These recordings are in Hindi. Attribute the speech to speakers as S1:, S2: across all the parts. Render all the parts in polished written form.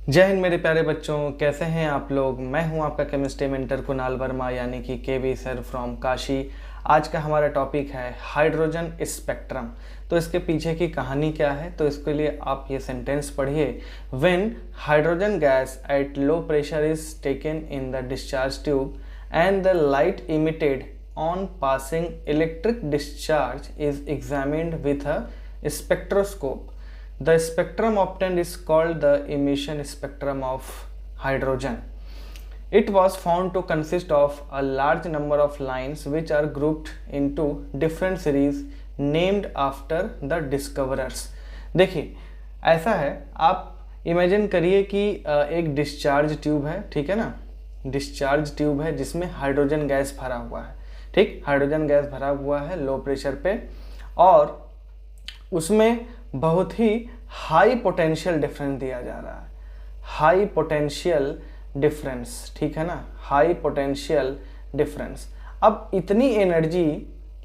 S1: जय हिंद मेरे प्यारे बच्चों, कैसे हैं आप लोग। मैं हूं आपका केमिस्ट्री मेंटर कुणाल वर्मा यानी कि केवी सर फ्रॉम काशी। आज का हमारा टॉपिक है हाइड्रोजन स्पेक्ट्रम। तो इसके पीछे की कहानी क्या है, तो इसके लिए आप ये सेंटेंस पढ़िए। When hydrogen gas at low pressure is taken in the discharge tube and the light emitted on passing electric discharge is examined with a spectroscope, the spectrum obtained is called the emission spectrum of hydrogen. It was found to consist of a large number of lines which are grouped into different series named after the discoverers. देखिए ऐसा है, आप इमेजिन करिए कि एक डिस्चार्ज ट्यूब है, ठीक है ना। डिस्चार्ज ट्यूब है जिसमें हाइड्रोजन गैस भरा हुआ है, ठीक। हाइड्रोजन गैस भरा हुआ है लो प्रेशर पे, और उसमें बहुत ही हाई पोटेंशियल डिफरेंस दिया जा रहा है। हाई पोटेंशियल डिफरेंस, ठीक है ना, हाई पोटेंशियल डिफरेंस। अब इतनी एनर्जी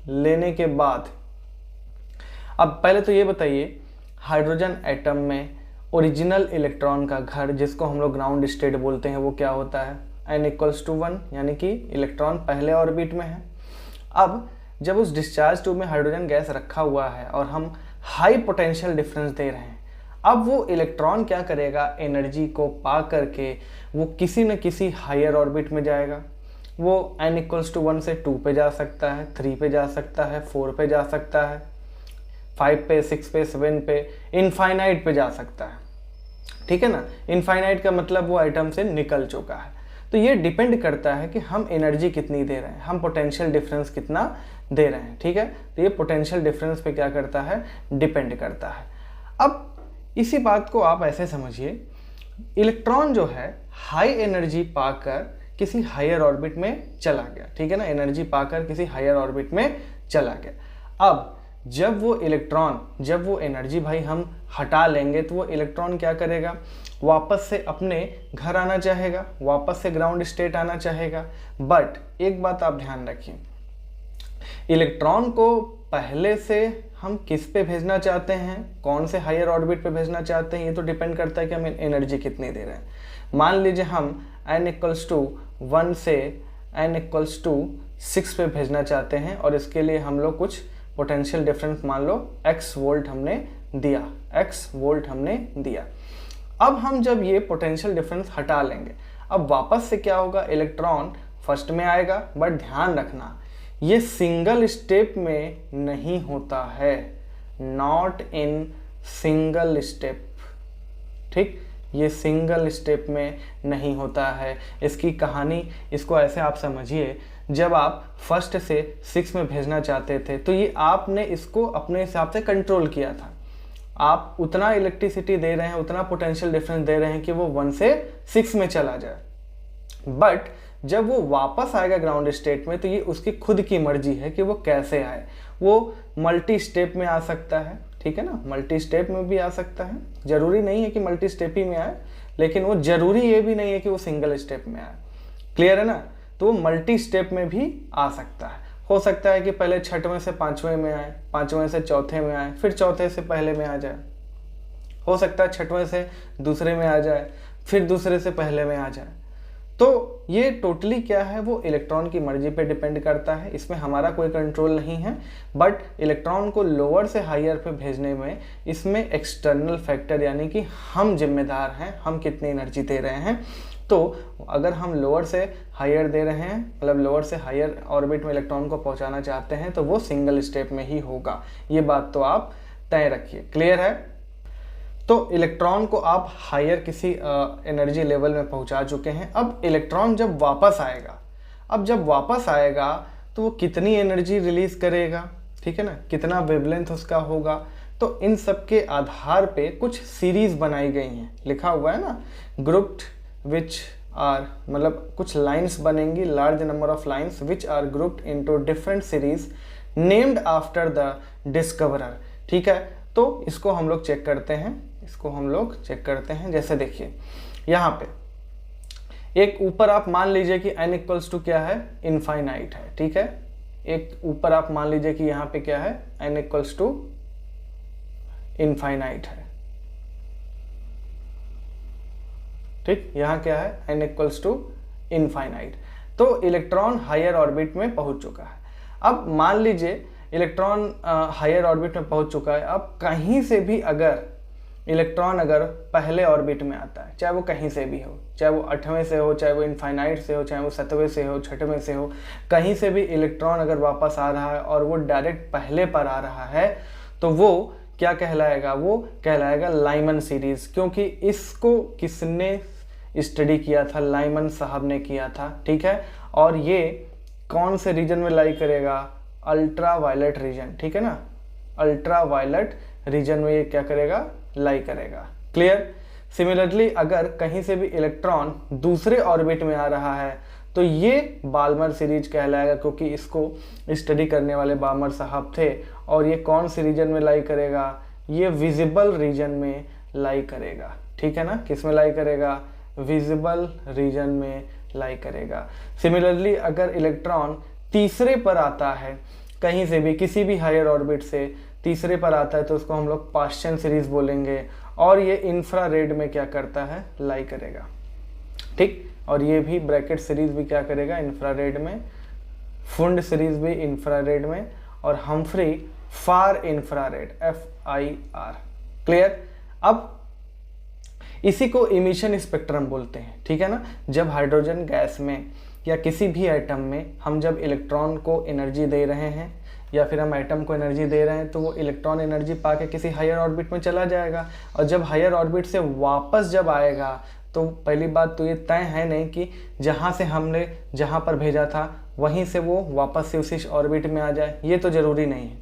S1: लेने के बाद, अब पहले तो ये बताइए, हाइड्रोजन एटम में ओरिजिनल इलेक्ट्रॉन का घर, जिसको हम लोग ग्राउंड स्टेट बोलते हैं, वो क्या होता है? n=1, यानी कि इलेक्ट्रॉन पहले ऑर्बिट में है। अब जब उस डिस्चार्ज ट्यूब में हाइड्रोजन गैस रखा हुआ है और हम हाई पोटेंशियल डिफरेंस दे रहे हैं, अब वो इलेक्ट्रॉन क्या करेगा? एनर्जी को पा करके वो किसी न किसी हायर ऑर्बिट में जाएगा। वो n=1 से 2 पे जा सकता है, 3 पे जा सकता है, 4 पे जा सकता है, 5 पे, 6 पे, 7 पे, इनफाइनाइट पे जा सकता है, ठीक है ना। इनफाइनाइट का मतलब वो आइटम से निकल चुका है। तो ये डिपेंड करता है कि हम एनर्जी कितनी दे रहे हैं, हम पोटेंशियल डिफरेंस कितना दे रहे हैं, ठीक है। तो ये पोटेंशियल डिफरेंस पे क्या करता है? डिपेंड करता है। अब इसी बात को आप ऐसे समझिए, इलेक्ट्रॉन जो है हाई एनर्जी पाकर किसी हायर ऑर्बिट में चला गया, ठीक है ना। एनर्जी पाकर किसी हायर ऑर्बिट में चला गया। अब जब वो इलेक्ट्रॉन, जब वो एनर्जी भाई हम हटा लेंगे, तो वो इलेक्ट्रॉन क्या करेगा? वापस से अपने घर आना चाहेगा, वापस से ग्राउंड स्टेट आना चाहेगा। बट एक बात आप ध्यान रखिए, इलेक्ट्रॉन को पहले से हम किस पे भेजना चाहते हैं, कौन से हायर ऑर्बिट पे भेजना चाहते हैं, ये तो डिपेंड करता है कि हम एनर्जी कितनी दे रहे हैं। मान लीजिए हम n=1 से n=6 पे भेजना चाहते हैं, और इसके लिए हम लोग कुछ पोटेंशियल डिफरेंस, मान लो x वोल्ट हमने दिया, x वोल्ट हमने दिया। अब हम जब ये पोटेंशियल डिफरेंस हटा लेंगे, अब वापस से क्या होगा? इलेक्ट्रॉन फर्स्ट में आएगा। बट ध्यान रखना, ये सिंगल स्टेप में नहीं होता है, नॉट इन सिंगल स्टेप, ठीक। ये सिंगल स्टेप में नहीं होता है। इसकी कहानी, इसको ऐसे आप समझिए, जब आप फर्स्ट से 6 में भेजना चाहते थे, तो ये आपने इसको अपने हिसाब से कंट्रोल किया था। आप उतना इलेक्ट्रिसिटी दे रहे हैं, उतना पोटेंशियल डिफरेंस दे रहे हैं कि वो 1 से 6 में चला जाए। बट जब वो वापस आएगा ग्राउंड स्टेट में, तो ये उसकी खुद की मर्जी है कि वो कैसे आए। वो मल्टी स्टेप में आ सकता है, ठीक है ना, मल्टी स्टेप में भी आ सकता है। जरूरी नहीं है कि मल्टी स्टेप ही में आए, लेकिन वो जरूरी ये भी नहीं है कि वो सिंगल स्टेप में आए। क्लियर है ना। तो वो मल्टी स्टेप में भी आ सकता है। हो सकता है कि पहले 6वें से 5वें में आए, 5वें से 4थे में आए, फिर 4थे से पहले में आ जाए। हो सकता है 6वें से दूसरे में आ जाए, फिर दूसरे से पहले में आ जाए। तो ये टोटली क्या है? वो इलेक्ट्रॉन की मर्जी पे डिपेंड करता है, इसमें हमारा कोई कंट्रोल नहीं है। बट इलेक्ट्रॉन को लोअर से हायर पे भेजने में इसमें एक्सटर्नल फैक्टर, यानी कि हम जिम्मेदार हैं, हम कितनी एनर्जी दे रहे हैं। तो अगर हम लोअर से हायर दे रहे हैं, मतलब लोअर से हायर ऑर्बिट में इलेक्ट्रॉन को पहुंचाना चाहते हैं, तो वो सिंगल स्टेप में ही होगा। ये बात तो आप तय रखिए। क्लियर है। तो इलेक्ट्रॉन को आप हायर किसी एनर्जी लेवल में पहुंचा चुके हैं। अब इलेक्ट्रॉन जब वापस आएगा, अब जब वापस आएगा तो वो कितनी एनर्जी रिलीज करेगा, ठीक है ना, कितना वेवलेंथ उसका होगा। तो इन सब के आधार पे कुछ सीरीज बनाई गई हैं, लिखा हुआ है ना, ग्रुप्ड विच आर, मतलब कुछ लाइंस बनेंगी, large number of lines which are grouped into different series named after the discoverer, ठीक है। तो इसको हम लोग चेक करते हैं, इसको हम लोग चेक करते हैं। जैसे देखिए यहाँ पे एक ऊपर आप मान लीजिए कि n= क्या है? इनफाइनाइट है, ठीक है। एक ऊपर आप मान लीजिए कि यहाँ पे क्या है? n= इनफाइनाइट है। ठीक, यहाँ क्या है n इक्वल्स टू इनफाइनाइट। तो इलेक्ट्रॉन हायर ऑर्बिट में पहुंच चुका है। अब मान लीजिए इलेक्ट्रॉन हायर ऑर्बिट में पहुंच चुका है। अब कहीं से भी अगर इलेक्ट्रॉन अगर पहले ऑर्बिट में आता है, चाहे वो कहीं से भी हो, चाहे वो 8वें से हो, चाहे वो इनफाइनाइट से हो, चाहे वो 7वें से हो, 6वें से हो, कहीं से भी इलेक्ट्रॉन अगर वापस आ रहा है और वो डायरेक्ट पहले पर आ रहा है, तो वो क्या कहलाएगा? वो कहलाएगा लाइमन सीरीज, क्योंकि इसको किसने स्टडी किया था? लाइमन साहब ने किया था, ठीक है। और ये कौन से रीजन में लाई करेगा? अल्ट्रा वायलेट रीजन, ठीक है ना, अल्ट्रा वायलेट रीजन में ये क्या करेगा? लाई करेगा। क्लियर? सिमिलरली अगर कहीं से भी इलेक्ट्रॉन दूसरे ऑर्बिट में आ रहा है तो ये बाल्मर सीरीज कहलाएगा, क्योंकि इसको स्टडी करने वाले बाल्मर साहब थे। और ये कौन से रीजन में लाई करेगा? ये विजिबल रीजन में लाई करेगा, ठीक है ना। किस में लाई करेगा? विजिबल रीजन में लाई करेगा। सिमिलरली अगर इलेक्ट्रॉन तीसरे पर आता है, कहीं से भी किसी भी हायर ऑर्बिट से तीसरे पर आता है, तो उसको हम लोग पाश्चियन सीरीज बोलेंगे। और ये इंफ्रारेड में क्या करता है? लाई करेगा, ठीक। और ये भी ब्रैकेट सीरीज भी क्या करेगा? इंफ्रारेड में। फुंड सीरीज भी इंफ्रारेड में। और हम्फ्री फार इंफ्रारेड, FIR। क्लियर? अब इसी को इमिशन स्पेक्ट्रम बोलते हैं, ठीक है ना। जब हाइड्रोजन गैस में या किसी भी एटम में हम जब इलेक्ट्रॉन को एनर्जी दे रहे हैं या फिर हम एटम को एनर्जी दे रहे हैं, तो वो इलेक्ट्रॉन एनर्जी पाके किसी हायर ऑर्बिट में चला जाएगा। और जब हायर ऑर्बिट से वापस जब आएगा, तो पहली बात तो ये तय है नहीं कि जहाँ से हमने जहाँ पर भेजा था वहीं से वो वापस से उसी ऑर्बिट में आ जाए, ये तो ज़रूरी नहीं है,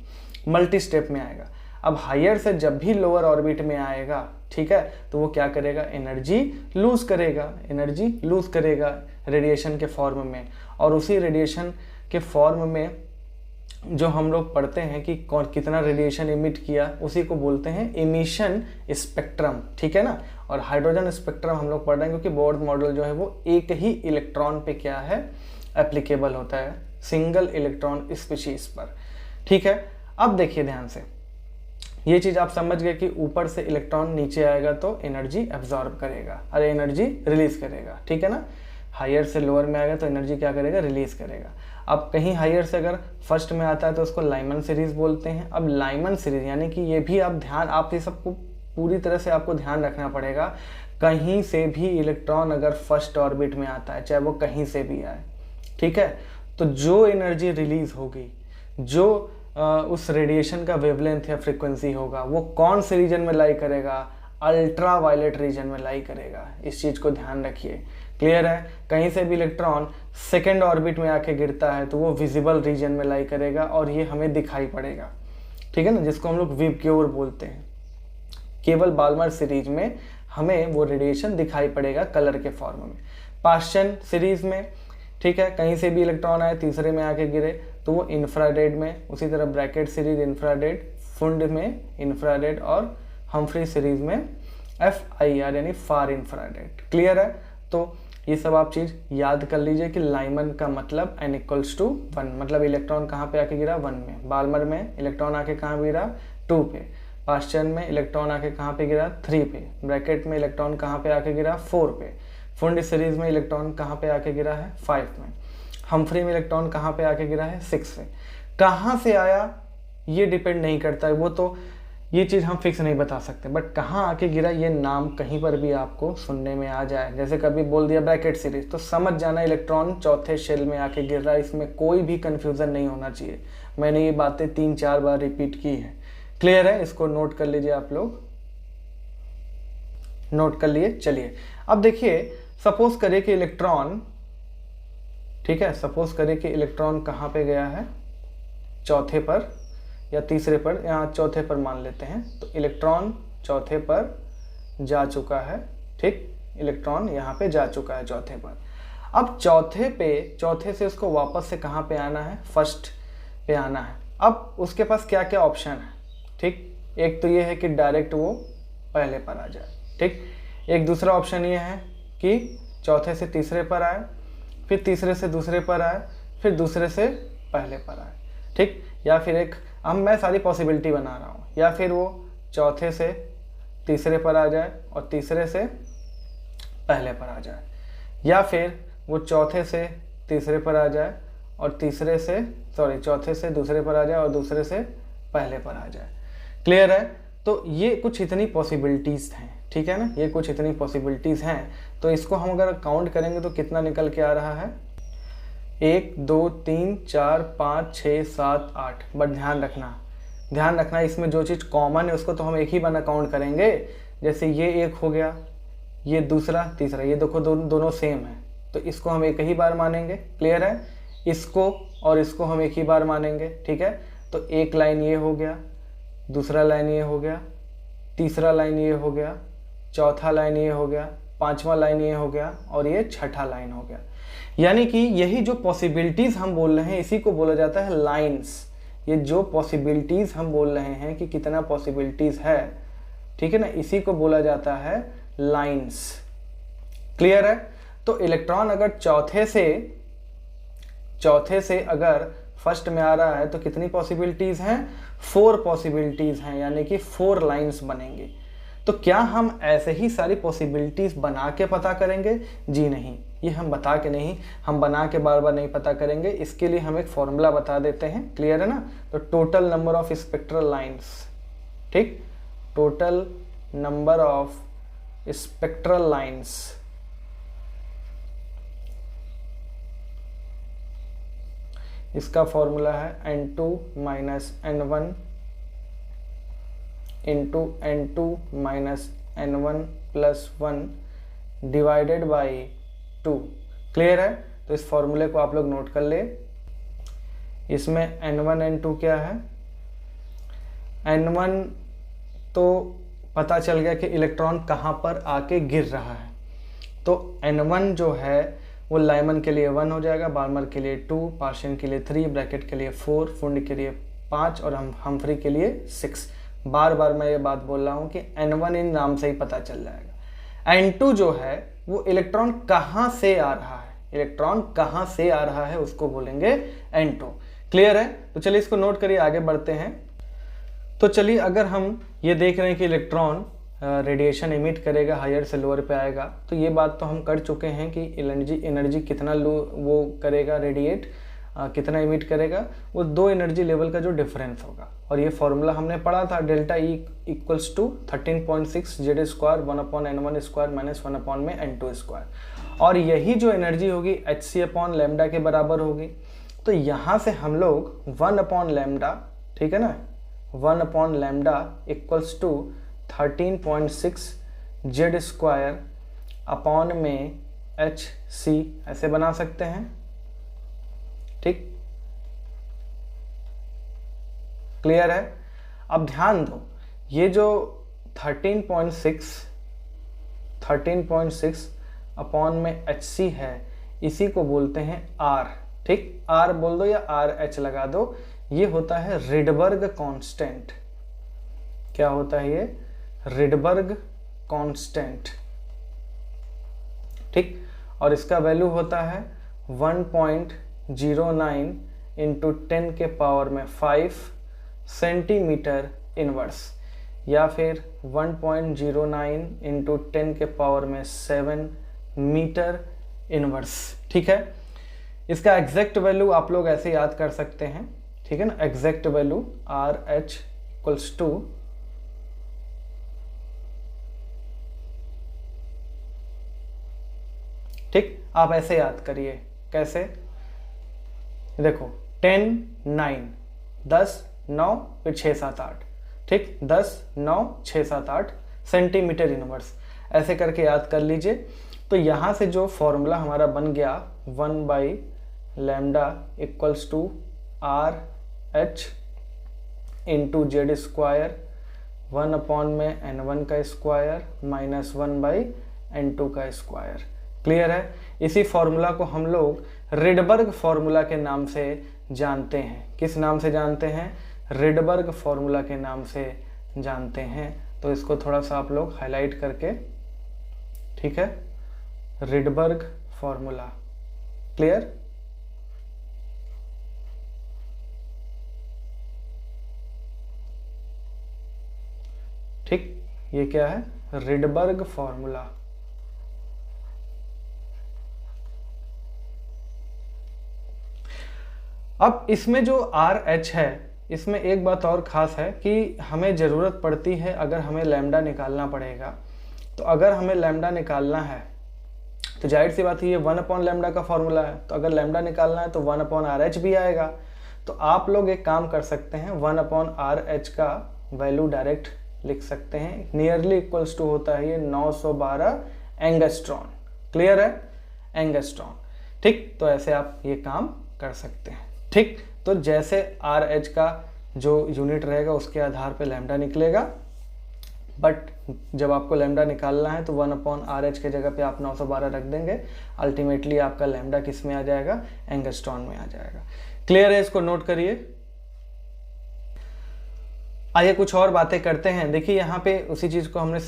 S1: मल्टी स्टेप में आएगा। अब हायर से जब भी लोअर ऑर्बिट में आएगा, ठीक है, तो वो क्या करेगा? एनर्जी लूज करेगा, एनर्जी लूज करेगा रेडिएशन के फॉर्म में। और उसी रेडिएशन के फॉर्म में जो हम लोग पढ़ते हैं कि कौन कितना रेडिएशन इमिट किया, उसी को बोलते हैं इमिशन स्पेक्ट्रम, ठीक है ना। और हाइड्रोजन स्पेक्ट्रम हम लोग पढ़ रहे हैं क्योंकि बोर्ड मॉडल जो है वो एक ही इलेक्ट्रॉन पे क्या है? एप्लीकेबल होता है, सिंगल इलेक्ट्रॉन स्पीशीज पर, ठीक है। अब देखिए ध्यान से, ये चीज़ आप समझ गए कि ऊपर से इलेक्ट्रॉन नीचे आएगा तो एनर्जी एब्जॉर्ब करेगा, अरे एनर्जी रिलीज करेगा, ठीक है ना। हायर से लोअर में आएगा तो एनर्जी क्या करेगा? रिलीज करेगा। अब कहीं हायर से अगर फर्स्ट में आता है तो उसको लाइमन सीरीज बोलते हैं। अब लाइमन सीरीज यानी कि ये भी आप ये सबको पूरी तरह से आपको ध्यान रखना पड़ेगा। कहीं से भी इलेक्ट्रॉन अगर फर्स्ट ऑर्बिट में आता है, चाहे वो कहीं से भी आए, ठीक है, तो जो एनर्जी रिलीज होगी, जो उस रेडिएशन का वेवलेंथ या फ्रीक्वेंसी होगा, वो कौन से रीजन में लाई करेगा? अल्ट्रा वायलेट रीजन में लाई करेगा। इस चीज़ को ध्यान रखिए। क्लियर है? कहीं से भी इलेक्ट्रॉन सेकेंड ऑर्बिट में आके गिरता है तो वो विजिबल रीजन में लाई करेगा और ये हमें दिखाई पड़ेगा, ठीक है ना, जिसको हम लोग विबग्योर बोलते हैं। केवल बाल्मर सीरीज में हमें वो रेडिएशन दिखाई पड़ेगा कलर के फॉर्म में। पाश्चियन सीरीज में, ठीक है, कहीं से भी इलेक्ट्रॉन आए तीसरे में आके गिरे तो वो इंफ्रारेड में, उसी तरह ब्रैकेट सीरीज इंफ्रारेड, फुंड में इंफ्रारेड और हम्फ्री सीरीज में FIR यानी फार इंफ्रारेड। क्लियर है? तो ये सब आप चीज़ याद कर लीजिए कि लाइमन का मतलब n इक्वल्स टू 1, मतलब इलेक्ट्रॉन कहाँ पे आके गिरा? 1 में। बाल्मर में इलेक्ट्रॉन आके कहाँ गिरा? 2 पे। पाश्चियन में इलेक्ट्रॉन आके कहाँ पे गिरा? 3 पे। ब्रैकेट में इलेक्ट्रॉन कहाँ पे आके गिरा? 4 पे। फुंड सीरीज में इलेक्ट्रॉन कहाँ पे आके गिरा है? 5 में। हम्फ्री में इलेक्ट्रॉन कहाँ पे आके गिरा है? 6 पे। कहाँ से आया ये डिपेंड नहीं करता है, वो तो ये चीज़ हम फिक्स नहीं बता सकते, बट कहाँ आके गिरा ये नाम कहीं पर भी आपको सुनने में आ जाए, जैसे कभी बोल दिया ब्रैकेट सीरीज, तो समझ जाना इलेक्ट्रॉन चौथे शेल में आके गिर रहा है। इसमें कोई भी कंफ्यूजन नहीं होना चाहिए। मैंने ये बातें 3-4 बार रिपीट की है। क्लियर है? इसको नोट कर लीजिए, आप लोग नोट कर लिए। चलिए अब देखिए, सपोज करें कि इलेक्ट्रॉन, ठीक है, सपोज करें कि इलेक्ट्रॉन कहाँ पे गया है? चौथे पर या तीसरे पर, यहाँ चौथे पर मान लेते हैं। तो इलेक्ट्रॉन चौथे पर जा चुका है, ठीक, इलेक्ट्रॉन यहाँ पे जा चुका है चौथे पर। अब चौथे से उसको वापस से कहाँ पे आना है? फर्स्ट पे आना है। अब उसके पास क्या क्या ऑप्शन है? ठीक, एक तो ये है कि डायरेक्ट वो पहले पर आ जाए, ठीक। एक दूसरा ऑप्शन ये है कि चौथे से तीसरे पर आए, फिर तीसरे से दूसरे पर आए, फिर दूसरे से पहले पर आए, ठीक। या फिर एक, अब मैं सारी पॉसिबिलिटी बना रहा हूँ, या फिर वो चौथे से तीसरे पर आ जाए और तीसरे से पहले पर आ जाए, या फिर वो चौथे से तीसरे पर आ जाए और चौथे से दूसरे पर आ जाए और दूसरे से पहले पर आ जाए। क्लियर है? तो ये कुछ इतनी पॉसिबिलिटीज़ हैं, ठीक है ना, ये कुछ इतनी पॉसिबिलिटीज़ हैं। तो इसको हम अगर काउंट करेंगे तो कितना निकल के आ रहा है, 1 2 3 4 5 6 7 8। बट ध्यान रखना इसमें जो चीज़ कॉमन है उसको तो हम एक ही बार काउंट करेंगे। जैसे ये एक हो गया, ये दूसरा, तीसरा, ये देखो दोनों सेम है, तो इसको हम एक ही बार मानेंगे। क्लियर है? इसको और इसको हम एक ही बार मानेंगे, ठीक है। तो एक लाइन ये हो गया, दूसरा लाइन ये हो गया, तीसरा लाइन ये हो गया, चौथा लाइन ये हो गया, पांचवा लाइन ये हो गया और ये छठा लाइन हो गया। यानी कि यही जो पॉसिबिलिटीज़ हम बोल रहे हैं इसी को बोला जाता है लाइंस। ये जो पॉसिबिलिटीज़ हम बोल रहे हैं कि कितना पॉसिबिलिटीज़ है, ठीक है ना, इसी को बोला जाता है लाइंस। क्लियर है? तो इलेक्ट्रॉन अगर चौथे से अगर फर्स्ट में आ रहा है तो कितनी पॉसिबिलिटीज़ हैं, 4 पॉसिबिलिटीज़ हैं, यानी कि 4 लाइंस बनेंगी। तो क्या हम ऐसे ही सारी पॉसिबिलिटीज़ बना के पता करेंगे? जी नहीं, ये हम बता के नहीं, हम बना के बार बार नहीं पता करेंगे। इसके लिए हम एक फॉर्मूला बता देते हैं। क्लियर है ना? तो total number of spectral lines, ठीक, total number of spectral lines, इसका फॉर्मूला है n2 minus n1 into n2 minus n1 plus 1 divided by 2। Clear है? तो इस फॉर्मूले को आप लोग नोट कर ले। इसमें n1 n2 क्या है, n1 तो पता चल गया कि इलेक्ट्रॉन कहाँ पर आके गिर रहा है, तो n1 जो है वो लाइमन के लिए 1 हो जाएगा, बार्मर के लिए 2, पार्शियन के लिए 3, ब्रैकेट के लिए 4, फुंड के लिए 5 और हम्फ्री के लिए 6। बार बार मैं ये बात बोल रहा हूँ कि n1 इन नाम से ही पता चल जाएगा। n2 जो है वो इलेक्ट्रॉन कहाँ से आ रहा है, इलेक्ट्रॉन कहाँ से आ रहा है उसको बोलेंगे n2। क्लियर है? तो चलिए इसको नोट करिए, आगे बढ़ते हैं। तो चलिए अगर हम ये देख रहे हैं कि इलेक्ट्रॉन रेडिएशन इमिट करेगा, हायर से लोअर पे आएगा, तो ये बात तो हम कर चुके हैं कि एनर्जी कितना वो करेगा, रेडिएट कितना इमिट करेगा, वो 2 एनर्जी लेवल का जो डिफरेंस होगा। और ये फॉर्मूला हमने पढ़ा था, delta E equals to 13.6 Z square 1/n1 square minus 1/n2 square. और यही जो एनर्जी होगी hc/लैम्डा के बराबर होगी। तो यहाँ से हम लोग 1/लैम्डा, ठीक है ना, 1/लैम्डा equals to 13.6 Z square upon में hc ऐसे बना सकते हैं, ठीक। क्लियर है? अब ध्यान दो, ये जो 13.6 अपॉन में hc है, इसी को बोलते हैं r, ठीक। r बोल दो या RH लगा दो, ये होता है रिडबर्ग कांस्टेंट। क्या होता है ये? रिडबर्ग कांस्टेंट, ठीक। और इसका वैल्यू होता है 1.09 इंटू 10 के पावर में 5 सेंटीमीटर इनवर्स, या फिर 1.09 इंटू 10 के पावर में 7 मीटर इनवर्स, ठीक है। इसका एग्जैक्ट वैल्यू आप लोग ऐसे याद कर सकते हैं, ठीक है ना। Exact value RH equals to ठीक, आप ऐसे याद करिए। कैसे? देखो 10 9 10 9 फिर 6 7 8, ठीक, 10 9 6 7 8 सेंटीमीटर इनवर्स, ऐसे करके याद कर लीजिए। तो यहाँ से जो फॉर्मूला हमारा बन गया 1/लैम्डा equals to RH into Z square 1 में n1 का स्क्वायर माइनस 1/n2 का स्क्वायर। क्लियर है? इसी फॉर्मूला को हम लोग रिडबर्ग फॉर्मूला के नाम से जानते हैं। किस नाम से जानते हैं? रिडबर्ग फॉर्मूला के नाम से जानते हैं। तो इसको थोड़ा सा आप लोग हाईलाइट करके, ठीक है, रिडबर्ग फॉर्मूला। क्लियर? ठीक, ये क्या है? Rydberg formula. अब इसमें जो आर एच है, इसमें एक बात और ख़ास है कि हमें ज़रूरत पड़ती है अगर हमें लैम्डा निकालना पड़ेगा, तो अगर हमें लैम्डा निकालना है तो जाहिर सी बात है ये 1 लैम्डा का फॉर्मूला है, तो अगर लैम्डा निकालना है तो 1/RH भी आएगा। तो आप लोग एक काम कर सकते हैं, 1/RH का वैल्यू डायरेक्ट लिख सकते हैं, नियरली इक्वल्स टू होता है ये 912 एंगस्ट्रॉन। क्लियर है? एंगस्ट्रॉन। ठीक, तो ऐसे आप ये काम कर सकते हैं। ठीक, तो जैसे RH का जो यूनिट रहेगा उसके आधार पे लैम्डा निकलेगा, बट जब आपको लैम्डा निकालना है तो 1/RH के जगह पे आप 912 रख देंगे, अल्टीमेटली आपका लैम्डा किस में आ जाएगा? एंगस्ट्रॉन में आ जाएगा। क्लियर है? इसको नोट करिए। आइए कुछ और बातें करते हैं। देखिए यहाँ पे उसी चीज़ को हमने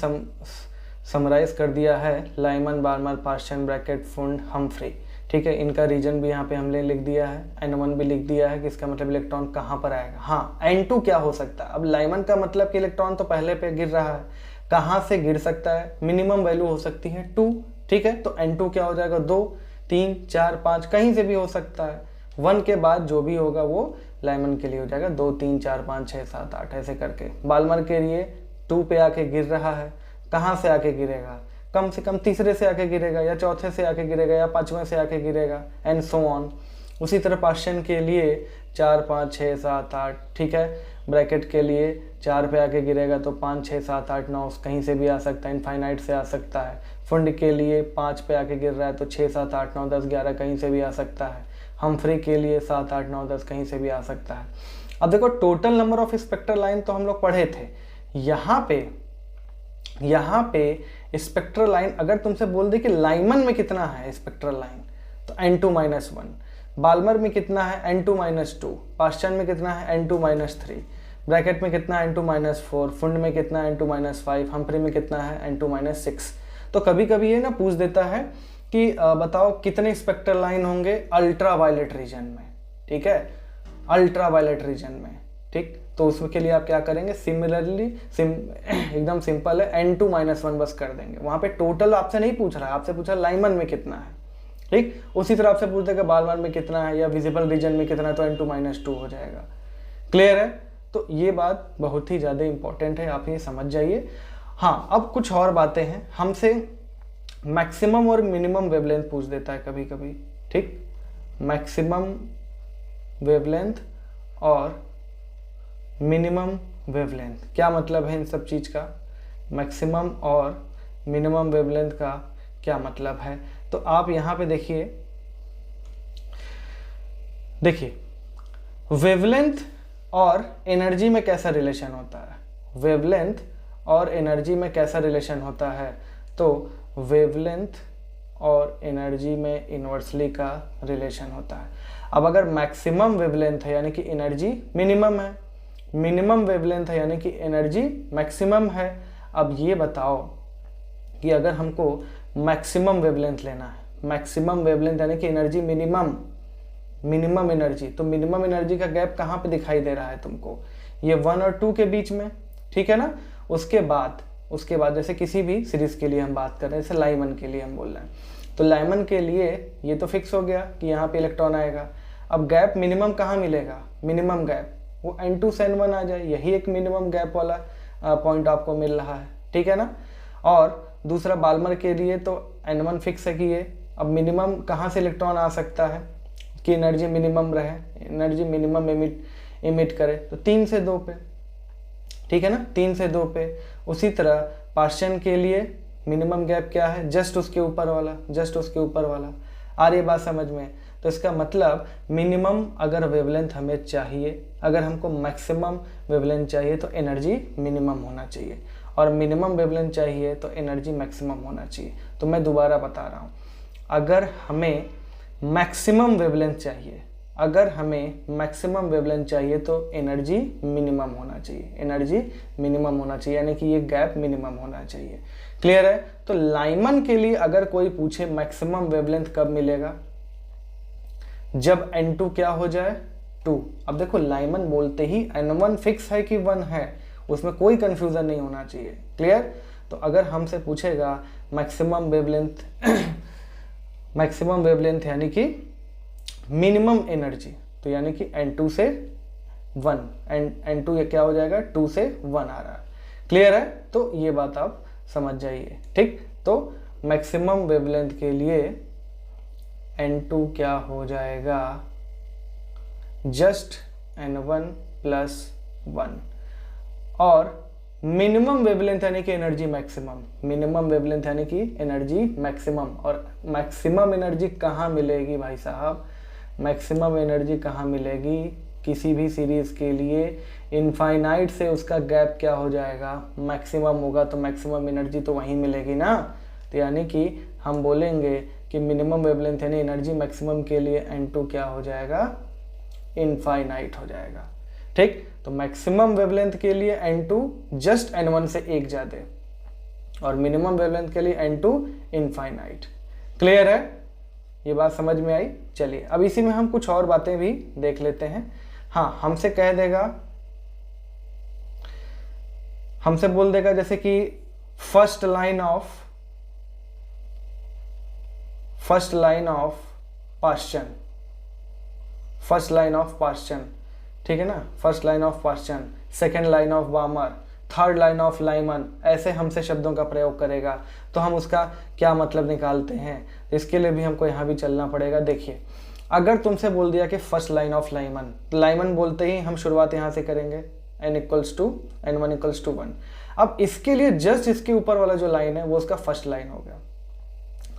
S1: समराइज कर दिया है, Lyman, Barmer, portion, bracket, फुंड, Humphry. ठीक है, इनका रीजन भी यहाँ पे हमने लिख दिया है, N1 भी लिख दिया है कि इसका मतलब इलेक्ट्रॉन कहाँ पर आएगा। हाँ, N2 क्या हो सकता है? अब लाइमन का मतलब कि इलेक्ट्रॉन तो पहले पे गिर रहा है, कहाँ से गिर सकता है? मिनिमम वैल्यू हो सकती है 2। ठीक है, तो N2 क्या हो जाएगा? 2, 3, 4, 5, कहीं से भी हो सकता है। 1 के बाद जो भी होगा वो लाइमन के लिए हो जाएगा 2, 3, 4, 5, 6, 7, 8 ऐसे करके। बाल्मर के लिए 2 पे आके गिर रहा है, कहाँ से आके गिरेगा? कम से कम तीसरे से आके गिरेगा, या चौथे से आके गिरेगा, या 5वें से आके गिरेगा, एंड सो ऑन। उसी तरह पार्शियन के लिए 4, 5, 6, 7, 8। ठीक है, ब्रैकेट के लिए 4 पे आके गिरेगा तो 5, 6, 7, 8, 9 कहीं से भी आ सकता है, इनफाइनाइट से आ सकता है। फंड के लिए 5 पे आके गिर रहा है तो 6, 7, 8, 9, 10, 11 कहीं से भी आ सकता है। हम्फ्री के लिए 7, 8, 9, 10 कहीं से भी आ सकता है। अब देखो total number of spectral line तो हम लोग पढ़े थे। यहाँ पे स्पेक्ट्रल लाइन अगर तुमसे बोल दे कि लाइमन में कितना है स्पेक्ट्रल लाइन, तो N2-1, बाल्मर में कितना है N2-2, पार्शियन में कितना है N2-3, ब्रैकेट में कितना है N2-4, फुंड में कितना है N2-5, हम्फ्री में कितना है N2-6। तो कभी कभी ये ना पूछ देता है कि बताओ कितने स्पेक्ट्रल लाइन होंगे अल्ट्रा वायलेट रीजन में। ठीक है, अल्ट्रा वायलेट रीजन में। ठीक, तो उसके लिए आप क्या करेंगे? सिमिलरली एकदम सिंपल है, N2-1 बस कर देंगे। वहाँ पे टोटल आपसे नहीं पूछ रहा है, आपसे पूछा लाइमन में कितना है। ठीक, उसी तरह आपसे पूछ देगा बाल्मर में कितना है या विजिबल रीजन में कितना है, तो N2-2 हो जाएगा। क्लियर है? तो ये बात बहुत ही ज़्यादा इंपॉर्टेंट है, आप ये समझ जाइए। हाँ, अब कुछ और बातें हैं। हमसे मैक्सिमम और मिनिमम वेवलेंथ पूछ देता है कभी कभी। ठीक, मैक्सिमम वेवलेंथ और मिनिमम वेवलेंथ, क्या मतलब है इन सब चीज़ का? मैक्सिमम और मिनिमम वेवलेंथ का क्या मतलब है? तो आप यहाँ पे देखिए वेवलेंथ और एनर्जी में कैसा रिलेशन होता है। वेवलेंथ और एनर्जी में कैसा रिलेशन होता है? तो वेवलेंथ और एनर्जी में इन्वर्सली का रिलेशन होता है। अब अगर मैक्सिमम वेवलेंथ है यानी कि एनर्जी मिनिमम है, मिनिमम वेवलेंथ है यानी कि एनर्जी मैक्सिमम है। अब ये बताओ कि अगर हमको मैक्सिमम वेवलेंथ लेना है, मैक्सिमम वेवलेंथ यानी कि एनर्जी मिनिमम एनर्जी, तो मिनिमम एनर्जी का गैप कहाँ पे दिखाई दे रहा है तुमको? ये 1 और 2 के बीच में। ठीक है ना? उसके बाद जैसे किसी भी सीरीज के लिए हम बात कर रहे हैं, जैसे लाइमन के लिए हम बोल रहे हैं, तो लाइमन के लिए ये तो फिक्स हो गया कि यहाँ पे इलेक्ट्रॉन आएगा। अब गैप मिनिमम कहाँ मिलेगा? मिनिमम गैप वो N2 से N1 आ जाए, यही एक मिनिमम गैप वाला पॉइंट आपको मिल रहा है। ठीक है ना? और दूसरा बाल्मर के लिए तो N1 फिक्स है कि ये अब मिनिमम कहाँ से इलेक्ट्रॉन आ सकता है कि एनर्जी मिनिमम रहे, एनर्जी मिनिमम इमिट करे, तो 3 से 2 पे। ठीक है ना? 3 से 2 पे। उसी तरह पार्शियन के लिए मिनिमम गैप क्या है? जस्ट उसके ऊपर वाला। आ रही बात समझ में? तो इसका मतलब मिनिमम अगर वेवलेंथ हमें चाहिए, अगर हमको मैक्सिमम वेवलेंथ चाहिए तो एनर्जी मिनिमम होना चाहिए, और मिनिमम वेवलेंथ चाहिए तो एनर्जी मैक्सिमम होना चाहिए। तो मैं दोबारा बता रहा हूँ, अगर हमें मैक्सिमम वेवलेंथ चाहिए, तो एनर्जी मिनिमम होना चाहिए, यानी कि ये गैप मिनिमम होना चाहिए। क्लियर है? तो लाइमन के लिए अगर कोई पूछे मैक्सिमम वेवलेंथ कब मिलेगा? जब N2 क्या हो जाए? 2। अब देखो लाइमन बोलते ही N1 फिक्स है कि 1 है, उसमें कोई कंफ्यूजन नहीं होना चाहिए। क्लियर? तो अगर हमसे पूछेगा मैक्सिमम वेवलेंथ यानी कि मिनिमम एनर्जी, तो यानी कि N2 से 1, N2 ये क्या हो जाएगा 2 से 1 आ रहा है। क्लियर है? तो ये बात आप समझ जाइए। ठीक, तो मैक्सिमम वेवलेंथ के लिए N2 क्या हो जाएगा, जस्ट N1 प्लस 1। और मिनिमम वेवलेंथ यानी कि एनर्जी मैक्सिमम, मिनिमम वेवलेंथ यानी कि एनर्जी मैक्सिमम। और मैक्सिमम एनर्जी कहाँ मिलेगी भाई साहब, मैक्सिमम एनर्जी कहाँ मिलेगी किसी भी सीरीज के लिए, इनफाइनाइट से उसका गैप क्या हो जाएगा, मैक्सिमम होगा, तो मैक्सिमम एनर्जी तो वहीं मिलेगी ना। तो यानी कि हम बोलेंगे कि मिनिमम वेवलेंथ यानी एनर्जी मैक्सिमम के लिए N2 क्या हो जाएगा, इनफाइनाइट हो जाएगा। ठीक, तो मैक्सिमम वेवलेंथ के लिए N2 जस्ट N1 से एक ज़्यादा, और मिनिमम वेवलेंथ के लिए N2 इनफाइनाइट। क्लियर है? ये बात समझ में आई? चलिए अब इसी में हम कुछ और बातें भी देख लेते हैं। हाँ, हमसे कह देगा, हमसे बोल देगा जैसे कि first line of question, first line of question, ठीक है ना, first line of question, second line of बामर, third line of Lyman, ऐसे हमसे शब्दों का प्रयोग करेगा तो हम उसका क्या मतलब निकालते हैं, इसके लिए भी हमको यहाँ भी चलना पड़ेगा। देखिए, अगर तुमसे बोल दिया कि first line of Lyman, Lyman बोलते ही हम शुरुआत यहाँ से करेंगे, n equals to N1 equals to 1। अब इसके लिए जस्ट इसके ऊपर वाला जो लाइन है वो उसका फर्स्ट लाइन हो गया।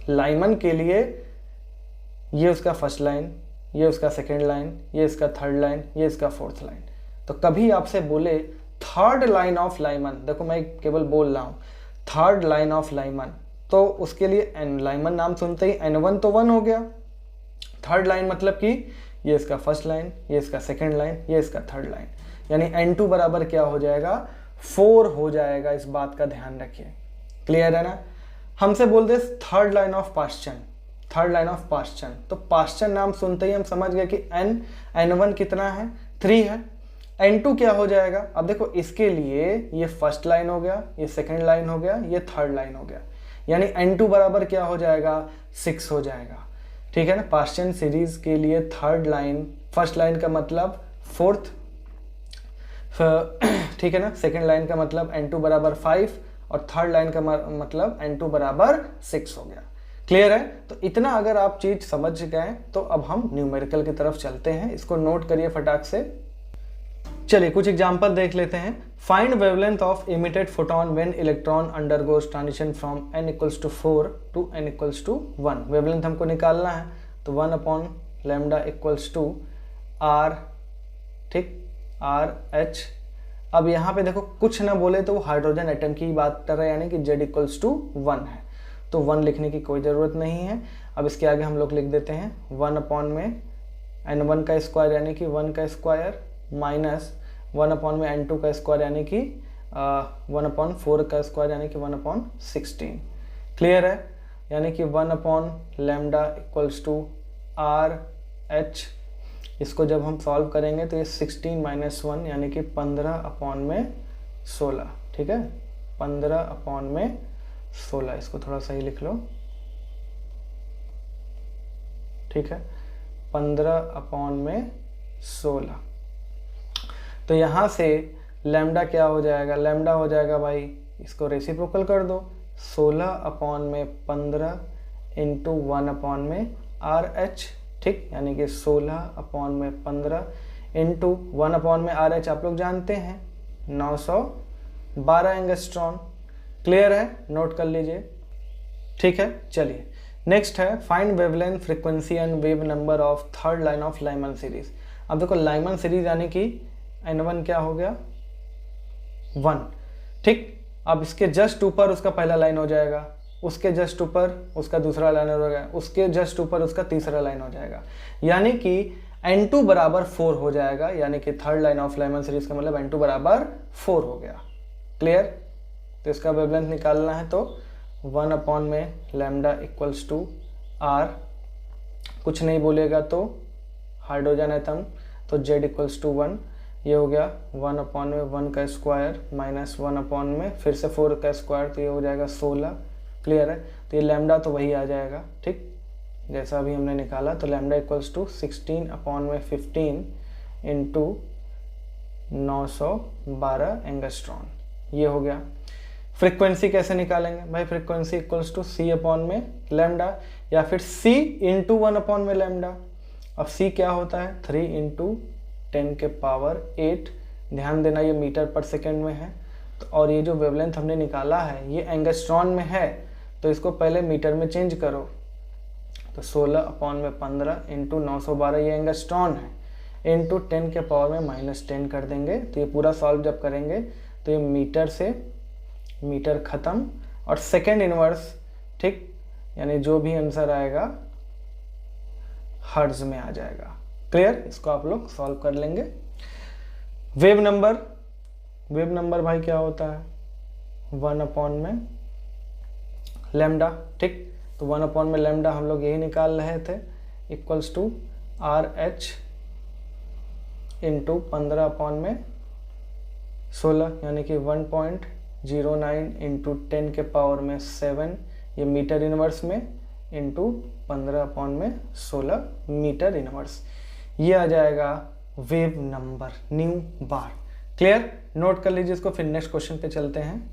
S1: लाइमन के लिए ये उसका फर्स्ट लाइन, ये उसका सेकेंड लाइन, ये इसका थर्ड लाइन, ये इसका फोर्थ लाइन। तो कभी आपसे बोले थर्ड लाइन ऑफ लाइमन, देखो मैं केवल बोल रहा हूँ थर्ड लाइन ऑफ लाइमन, तो उसके लिए एन, लाइमन नाम सुनते ही N1 तो 1 हो गया, थर्ड लाइन मतलब कि ये इसका फर्स्ट लाइन, ये इसका सेकेंड लाइन, ये इसका थर्ड लाइन, यानी N2 बराबर क्या हो जाएगा, 4 हो जाएगा। इस बात का ध्यान रखिए। क्लियर है ना? हमसे बोल दे third line of question, third line of question, तो क्वेश्चन नाम सुनते ही हम समझ गए कि N1 कितना है, 3 है। N2 क्या हो जाएगा, अब देखो इसके लिए ये फर्स्ट लाइन हो गया, ये सेकेंड लाइन हो गया, ये थर्ड लाइन हो गया, यानी N2 बराबर क्या हो जाएगा, 6 हो जाएगा। ठीक है ना? क्वेश्चन सीरीज के लिए थर्ड लाइन, फर्स्ट लाइन का मतलब फोर्थ, ठीक है ना, सेकेंड लाइन का मतलब N2 बराबर 5 और थर्ड लाइन का मतलब N2 बराबर 6 हो गया। क्लियर है? तो इतना अगर आप चीज समझ गए तो अब हम न्यूमेरिकल की तरफ चलते हैं, इसको नोट करिए फटाक से। चलिए कुछ एग्जांपल देख लेते हैं। Find wavelength of emitted photon when electron undergoes transition from n equals to 4 to n equals to 1। Wavelength हमको निकालना है, तो 1 upon lambda equals to r, ठीक, RH। अब यहाँ पे देखो कुछ ना बोले तो वो हाइड्रोजन एटम की बात कर रहे हैं, यानी कि Z इक्वल्स टू 1 है, तो 1 लिखने की कोई ज़रूरत नहीं है। अब इसके आगे हम लोग लिख देते हैं 1 अपॉन में N1 का स्क्वायर यानी कि 1 का स्क्वायर, माइनस 1 अपॉन में N2 का स्क्वायर यानी कि 1 अपॉन 4 का स्क्वायर यानी कि 1 अपॉन 16। क्लियर है? यानी कि 1 upon lambda equals to RH। इसको जब हम सॉल्व करेंगे तो ये 16 माइनस 1 यानी कि 15 अपॉन में 16। ठीक है, 15 अपॉन में 16, इसको थोड़ा सही लिख लो। ठीक है, 15 अपॉन में 16। तो यहाँ से लैम्डा क्या हो जाएगा, लैम्डा हो जाएगा भाई, इसको रेसिप्रोकल कर दो, 16 अपॉन में 15 इंटू 1 अपॉन में RH। ठीक, यानी कि 16 अपॉन में 15 इंटू 1 अपॉन में RH आप लोग जानते हैं 912 एंगस्ट्रॉन। क्लियर है? नोट कर लीजिए। ठीक है, चलिए नेक्स्ट है find wavelength, frequency and wave number of third line of Lyman series. अब देखो लाइमन सीरीज यानी कि N1 क्या हो गया, 1। ठीक, अब इसके जस्ट ऊपर उसका पहला लाइन हो जाएगा, उसके जस्ट ऊपर उसका दूसरा लाइन हो जाएगा, उसके जस्ट ऊपर उसका तीसरा लाइन हो जाएगा, यानी कि N2 बराबर 4 हो जाएगा, यानी कि third line of Lyman series का मतलब N2 बराबर 4 हो गया। क्लियर? तो इसका वेवलेंथ निकालना है तो 1 अपॉन में लैम्डा इक्वल्स टू R, कुछ नहीं बोलेगा तो हाइड्रोजन एटम, तो Z इक्वल्स टू 1, ये हो गया 1 अपॉन में 1 का स्क्वायर माइनस 1 अपॉन में फिर से 4 का स्क्वायर, तो ये हो जाएगा 16। क्लियर है? तो ये लैम्डा तो वही आ जाएगा। ठीक, जैसा अभी हमने निकाला, तो lambda equals to 16/15 into 912 angstrom, ये हो गया। फ्रीक्वेंसी कैसे निकालेंगे भाई? Frequency equals to C upon में लैम्डा, या फिर सी इंटू 1 अपॉन में लैम्डा। अब सी क्या होता है? 3 इंटू 10 के पावर 8। ध्यान देना ये मीटर पर सेकेंड में है, तो और ये जो वेवलेंथ हमने निकाला है ये एंगस्ट्रॉन में है, तो इसको पहले मीटर में चेंज करो। तो 16/15 इंटू 912 ये एंगस्ट्रॉन है, इंटू 10 के पावर में -10 कर देंगे। तो ये पूरा सॉल्व जब करेंगे तो ये मीटर से मीटर ख़त्म और सेकेंड इनवर्स, ठीक, यानी जो भी आंसर आएगा हर्ट्ज में आ जाएगा। क्लियर? इसको आप लोग सॉल्व कर लेंगे। वेव नंबर भाई क्या होता है? 1 अपॉन में लैम्डा, ठीक। तो 1 अपॉन में लैम्डा हम लोग यही निकाल रहे थे, equals to RH into 15 upon में 16, यानी कि 1.09 इंटू 10 के पावर में 7, ये मीटर इनवर्स में, इंटू 15 अपॉन में 16 मीटर इनवर्स। ये आ जाएगा वेव नंबर, न्यू बार। क्लियर? नोट कर लीजिए इसको, फिर नेक्स्ट क्वेश्चन पे चलते हैं।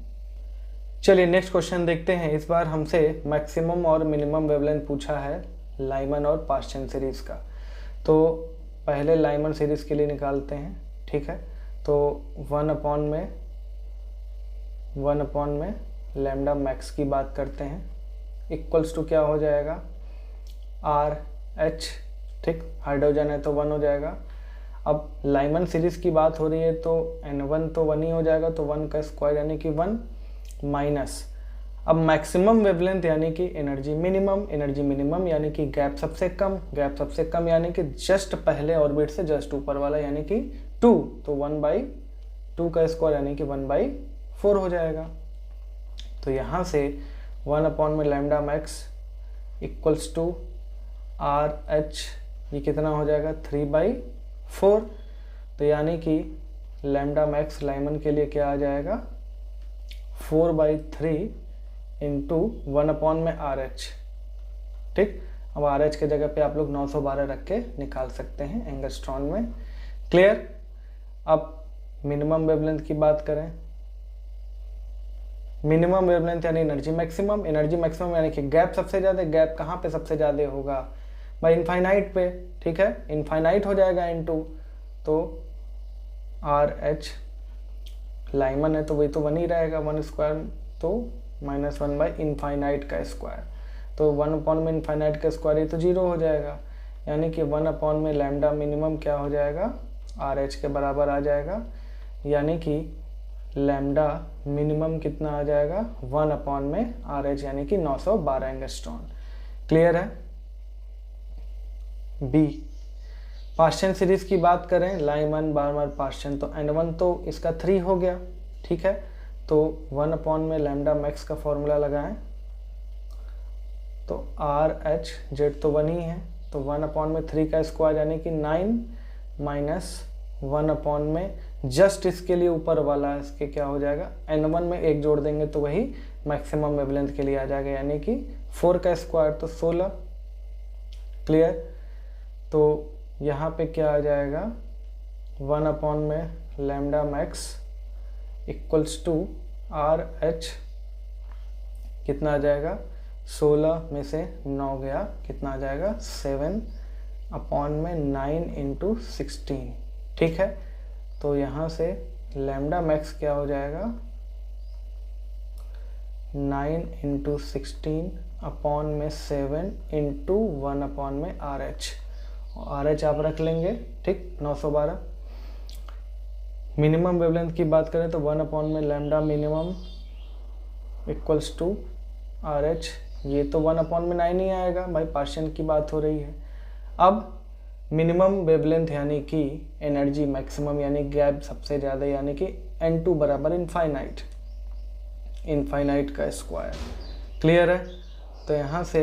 S1: चलिए नेक्स्ट क्वेश्चन देखते हैं। इस बार हमसे मैक्सिमम और मिनिमम वेवलेंथ पूछा है लाइमन और पास्चन सीरीज का। तो पहले लाइमन सीरीज के लिए निकालते हैं, ठीक है। तो 1 अपॉन में लैम्डा मैक्स की बात करते हैं, इक्वल्स टू क्या हो जाएगा? RH, ठीक, हाइड्रोजन है तो 1 हो जाएगा। अब लाइमन सीरीज की बात हो रही है तो N1 तो 1 ही हो जाएगा, तो 1 का स्क्वायर यानी कि 1 माइनस। अब मैक्सिमम वेवलेंथ यानी कि एनर्जी मिनिमम यानी कि गैप सबसे कम यानी कि जस्ट पहले ऑर्बिट से जस्ट ऊपर वाला यानी कि 2, तो 1/2 का स्क्वायर यानी कि 1/4 हो जाएगा। तो यहाँ से 1 अपॉन में lambda max equals to RH, ये कितना हो जाएगा? 3/4। तो यानी कि लैम्डा मैक्स लाइमन के लिए क्या आ जाएगा? 4/3 इंटू 1 अपॉन में RH, ठीक। अब RH के जगह पे आप लोग 912 रख के निकाल सकते हैं एंगस्ट्रॉन में। क्लियर? अब मिनिमम वेवलेंथ की बात करें, मिनिमम वेवलेंथ यानी एनर्जी मैक्सिमम यानी कि गैप सबसे ज़्यादा। गैप कहाँ पे सबसे ज़्यादा होगा भाई? इनफाइनाइट पे, ठीक है, इनफाइनाइट हो जाएगा इनटू, तो RH लाइमन है तो वही तो 1 ही रहेगा, 1 स्क्वायर तो -1 बाई इनफाइनाइट का स्क्वायर। तो 1 अपॉन में इनफाइनाइट का स्क्वायर ये तो 0 हो जाएगा, यानी कि 1 अपॉन में लैम्डा मिनिमम क्या हो जाएगा? RH के बराबर आ जाएगा, यानी कि लैम्डा मिनिमम कितना आ जाएगा? 1 अपॉन में RH यानी कि 912 एंगस्ट्रॉन। क्लियर है? बी, पास्चन सीरीज की बात करें, लाइमन, बार्मर, पास्चन, तो N1 तो इसका 3 हो गया, ठीक है। तो 1 अपॉन में लैम्डा मैक्स का फॉर्मूला लगाएं, तो RH, Z तो 1 ही है, तो 1 अपॉन में 3 का स्क्वायर यानी कि 9 माइनस 1 अपॉन में जस्ट इसके लिए ऊपर वाला इसके क्या हो जाएगा? N1 में 1 जोड़ देंगे तो वही मैक्सिमम वेवलेंथ के लिए आ जाएगा, यानी कि 4 का स्क्वायर तो 16। क्लियर? तो यहाँ पे क्या आ जाएगा? 1 अपॉन में lambda max equals to RH, कितना आ जाएगा? 16 में से 9 गया, कितना आ जाएगा? 7 अपॉन में 9 इंटू 16, ठीक है। तो यहाँ से लैम्डा मैक्स क्या हो जाएगा? 9 इंटू 16 अपॉन में 7 इंटू 1 अपॉन में RH, RH आप रख लेंगे, ठीक, 912। मिनिमम वेवलेंथ की बात करें तो 1 अपॉन में lambda minimum equals to RH, ये तो 1 अपॉन में 9 ही आएगा भाई, पार्शियन की बात हो रही है। अब मिनिमम वेवलेंथ यानी कि एनर्जी मैक्सिमम यानी गैप सबसे ज़्यादा यानी कि N2 बराबर इनफाइनाइट का स्क्वायर। क्लियर है? तो यहाँ से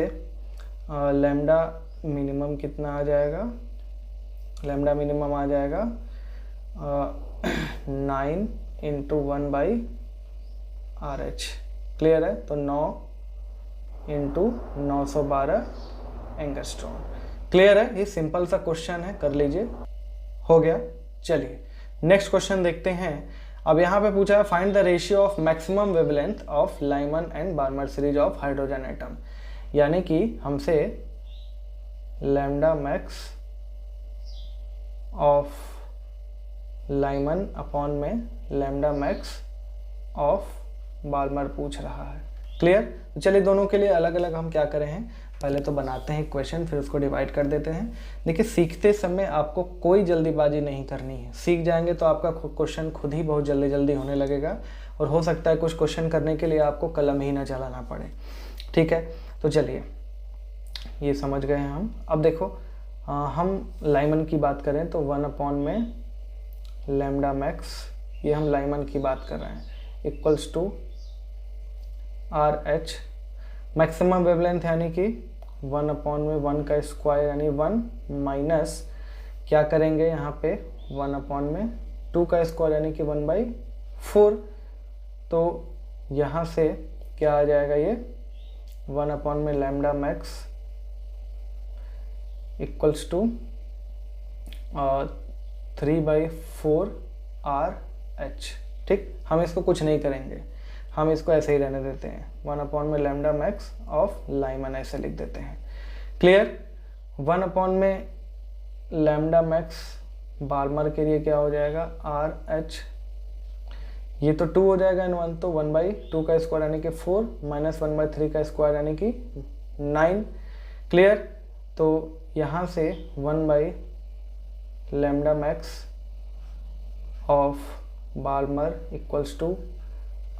S1: लैम्डा मिनिमम कितना आ जाएगा? लैम्डा मिनिमम आ जाएगा 9 इंटू 1 बाई RH। क्लियर है? तो 9 इंटू 912 एंगस्ट्रॉम। क्लियर है, ये सिंपल सा क्वेश्चन है, कर लीजिए। हो गया। चलिए नेक्स्ट क्वेश्चन देखते हैं। अब यहाँ पे पूछा है find the ratio of maximum wavelength of Lyman and Barmer series of hydrogen atom, यानी कि हमसे lambda max of Lyman upon में लैम्डा मैक्स ऑफ बार्मर पूछ रहा है। क्लियर। चलिए दोनों के लिए अलग अलग हम क्या करें हैं, पहले तो बनाते हैं क्वेश्चन, फिर उसको डिवाइड कर देते हैं। देखिए सीखते समय आपको कोई जल्दीबाजी नहीं करनी है, सीख जाएंगे तो आपका क्वेश्चन खुद ही बहुत जल्दी जल्दी होने लगेगा, और हो सकता है कुछ क्वेश्चन करने के लिए आपको कलम ही ना चलाना पड़े। ठीक है, तो चलिए ये समझ गए हैं हम। अब देखो हम लाइमन की बात करें तो 1 अपॉन में लैम्डा मैक्स, ये हम लाइमन की बात कर रहे हैं, equals to R H maximum wavelength यानी कि 1 अपॉन में 1 का स्क्वायर यानी 1 माइनस क्या करेंगे यहाँ पे 1 अपॉन में 2 का स्क्वायर यानी कि 1/4। तो यहाँ से क्या आ जाएगा, ये 1 अपॉन में lambda max equals to 3/4 R H. ठीक, हम इसको कुछ नहीं करेंगे, हम इसको ऐसे ही रहने देते हैं, 1 अपॉन में लैम्डा मैक्स ऑफ लाइमन ऐसे लिख देते हैं। क्लियर। 1 अपॉन में लैम्डा मैक्स बार्मर के लिए क्या हो जाएगा, आर एच, ये तो 2 हो जाएगा इन 1, तो 1/2 का स्क्वायर यानी कि 4 माइनस 1/3 का स्क्वायर यानी कि 9। क्लियर। तो यहाँ से 1 lambda max of Balmer equals to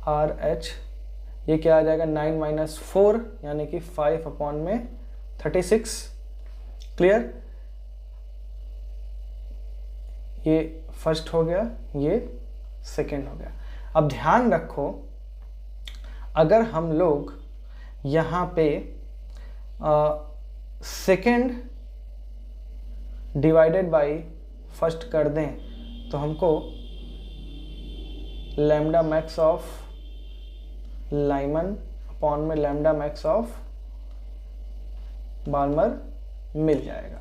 S1: R H, ये क्या आ जाएगा 9 माइनस 4 यानी कि 5 अपॉन में 36। क्लियर। ये फर्स्ट हो गया, ये सेकेंड हो गया। अब ध्यान रखो, अगर हम लोग यहाँ पे सेकेंड डिवाइडेड बाई फर्स्ट कर दें तो हमको lambda max of Lyman upon में लैम्डा मैक्स ऑफ बार्मर मिल जाएगा।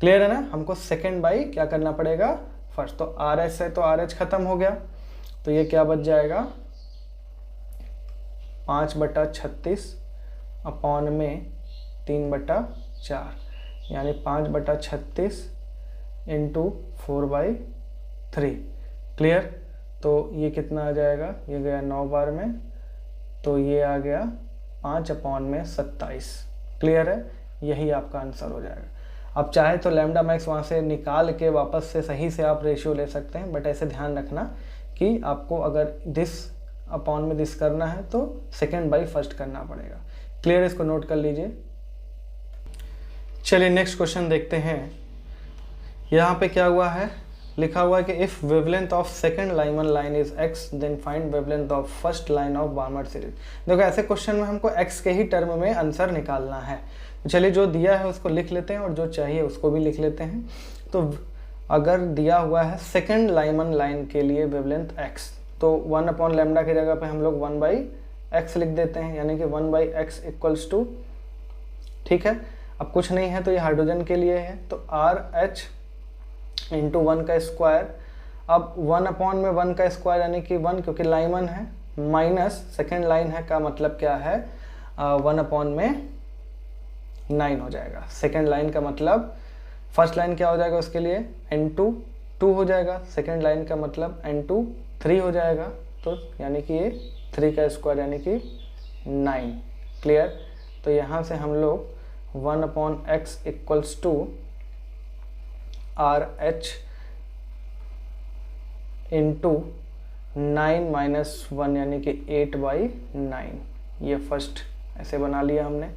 S1: क्लियर है ना। हमको सेकेंड बाई क्या करना पड़ेगा, फर्स्ट। तो आर एच है तो आर एच खत्म हो गया, तो ये क्या बच जाएगा 5/36 अपॉन में 3/4 यानी 5/36 इंटू 4/3। क्लियर। तो ये कितना आ जाएगा, ये गया 9 बार में, तो ये आ गया 5 अपॉन में 27। क्लियर है, यही आपका आंसर हो जाएगा। अब चाहे तो लैम्डा मैक्स वहाँ से निकाल के वापस से सही से आप रेशियो ले सकते हैं, बट ऐसे ध्यान रखना कि आपको अगर दिस अपॉन में दिस करना है तो सेकेंड बाई फर्स्ट करना पड़ेगा। क्लियर, इसको नोट कर लीजिए। चलिए नेक्स्ट क्वेश्चन देखते हैं। यहाँ पे क्या हुआ है, लिखा हुआ है कि if wavelength of second Lyman line is x then find wavelength of first line of Balmer series. देखो ऐसे क्वेश्चन में हमको x के ही टर्म में आंसर निकालना है। चलिए जो दिया है उसको लिख लेते हैं और जो चाहिए उसको भी लिख लेते हैं। तो अगर दिया हुआ है सेकंड लाइमन लाइन के लिए वेवलेंथ x, तो 1 अपॉन लैम्डा की जगह पे हम लोग 1/x लिख देते हैं, यानी कि 1/x इक्वल्स टू, ठीक है। अब कुछ नहीं है तो ये हाइड्रोजन के लिए है, तो आर एच इंटू 1 का स्क्वायर। अब 1 अपॉन में 1 का स्क्वायर यानी कि 1 क्योंकि लाइमन है, माइनस सेकेंड लाइन है का मतलब क्या है 1 अपॉन में 9 हो जाएगा। सेकेंड लाइन का मतलब फर्स्ट लाइन क्या हो जाएगा उसके लिए n2 2 हो जाएगा, सेकेंड लाइन का मतलब n2 3 हो जाएगा, तो यानी कि ये 3 का स्क्वायर यानी कि 9। क्लियर। तो यहाँ से हम लोग 1 upon x equals to R H into 9 minus 1 यानी कि 8/9, ये फर्स्ट ऐसे बना लिया हमने।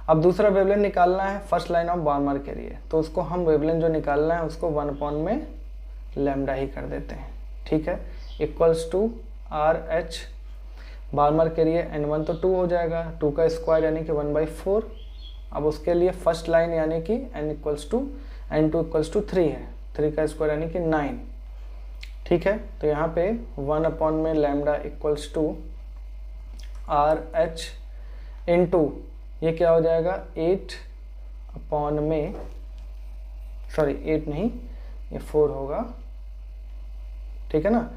S1: अब दूसरा वेवलेंथ निकालना है फर्स्ट लाइन ऑफ बार्मर के लिए, तो उसको हम वेवलेंथ जो निकालना है उसको 1 अपॉन में लैम्डा ही कर देते हैं, ठीक है, equals to R H Balmer के लिए n1 तो 2 हो जाएगा, 2 का स्क्वायर यानी कि 1/4। अब उसके लिए फर्स्ट लाइन यानी कि n equals to n2 equals to 3 है, 3 का स्क्वायर यानी कि 9, ठीक है। तो यहाँ पे 1 अपॉन में lambda equals to R H into ये क्या हो जाएगा 8 अपॉन में, सॉरी 8 नहीं, ये 4 होगा, ठीक है ना।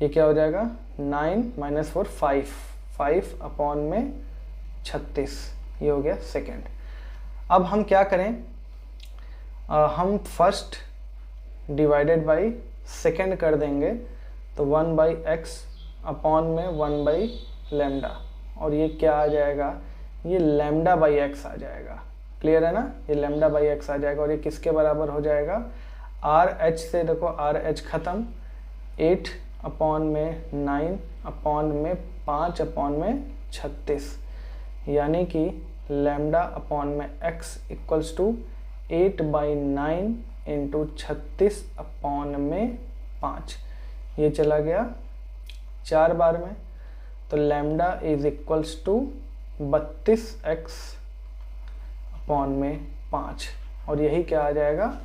S1: ये क्या हो जाएगा 9 माइनस 4 5, 5 अपॉन में 36, ये हो गया सेकेंड। अब हम क्या करें, हम फर्स्ट डिवाइडेड बाई सेकेंड कर देंगे, तो 1 बाई एक्स अपॉन में 1 बाई लैम्डा, और ये क्या आ जाएगा, ये लैम्डा बाई एक्स आ जाएगा। क्लियर है ना, ये लैम्डा बाई एक्स आ जाएगा, और ये किसके बराबर हो जाएगा, आर एच से देखो आर एच ख़त्म, 8 अपॉन में 9 अपॉन में 5 अपॉन में 36, यानी कि लैम्डा अपॉन में x equals to 8/9 into 36 upon में 5, ये चला गया 4 बार में, तो lambda is equals to 32x upon में 5, और यही क्या आ जाएगा,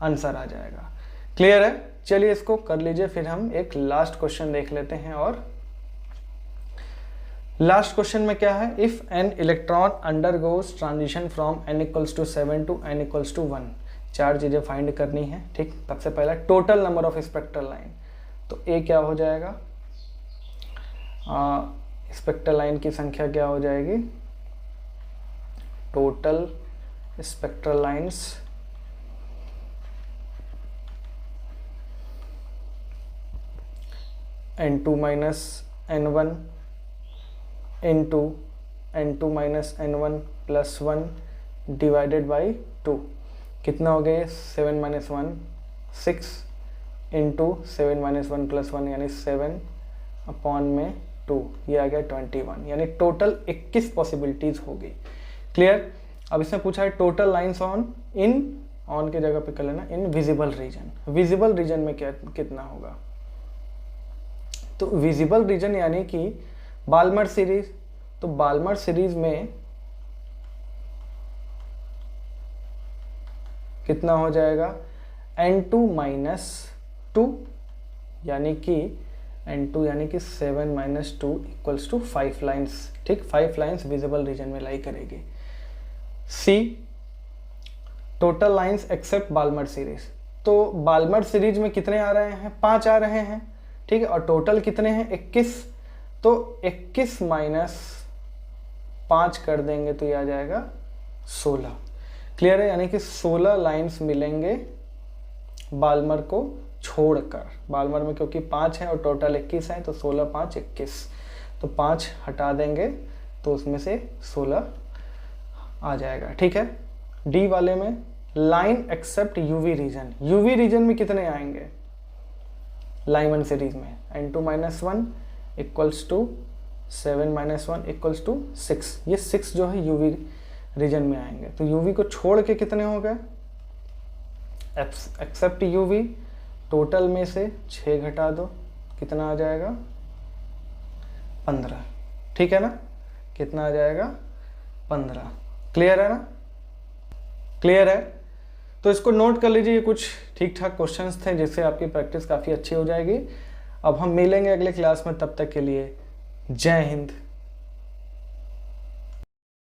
S1: आंसर आ जाएगा। क्लियर है, चलिए इसको कर लीजिए, फिर हम एक लास्ट क्वेश्चन देख लेते हैं। और लास्ट क्वेश्चन में क्या है, if an electron undergoes transition from n equals to 7 to n equals to 1, 4 चीजें फाइंड करनी है, ठीक। सबसे पहला total number of spectral line, तो ए क्या हो जाएगा, स्पेक्ट्रल लाइन की संख्या क्या हो जाएगी, total spectral lines n2 minus n1 into n2 minus n1 plus 1 divided by 2, कितना हो गया, 7 माइनस 1 6 इंटू 7 माइनस 1 प्लस 1 यानी 7 अपॉन में 2, ये आ गया 21, यानी टोटल 21 पॉसिबिलिटीज होगी। क्लियर। अब इसमें पूछा है टोटल लाइंस ऑन ऑन के जगह पे कर लेना in visible region, visible region में क्या कितना होगा, तो विजिबल रीजन यानी कि बाल्मर सीरीज, तो बाल्मर सीरीज में कितना हो जाएगा, n2 माइनस 2 यानी कि n2 यानी कि 7 माइनस 2 इक्वल्स टू 5 लाइन्स, ठीक। 5 लाइन्स विजिबल रीजन में लाई करेगी। See total lines except Balmer series, तो बाल्मर सीरीज में कितने आ रहे हैं, 5 आ रहे हैं, ठीक है, और टोटल कितने हैं 21, तो 21 माइनस 5 कर देंगे तो ये आ जाएगा 16। क्लियर है, यानी कि 16 लाइंस मिलेंगे बाल्मर को छोड़कर, बाल्मर में क्योंकि 5 है और टोटल 21 है, तो 16 5 21, तो 5 हटा देंगे तो उसमें से 16 आ जाएगा, ठीक है। डी वाले में line except UV region, UV region में कितने आएंगे, लाइमन सीरीज में n2 minus 1 equals to 7 minus 1 equals to 6, ये 6 जो है यूवी रीजन में आएंगे, तो यूवी को छोड़ के कितने हो गए, एक्सेप्ट यूवी, टोटल में से 6 घटा दो, कितना आ जाएगा 15, ठीक है ना, कितना आ जाएगा 15। क्लियर है ना, क्लियर है, तो इसको नोट कर लीजिए, ये कुछ ठीक ठाक क्वेश्चंस थे जिससे आपकी प्रैक्टिस काफ़ी अच्छी हो जाएगी। अब हम मिलेंगे अगले क्लास में, तब तक के लिए जय हिंद।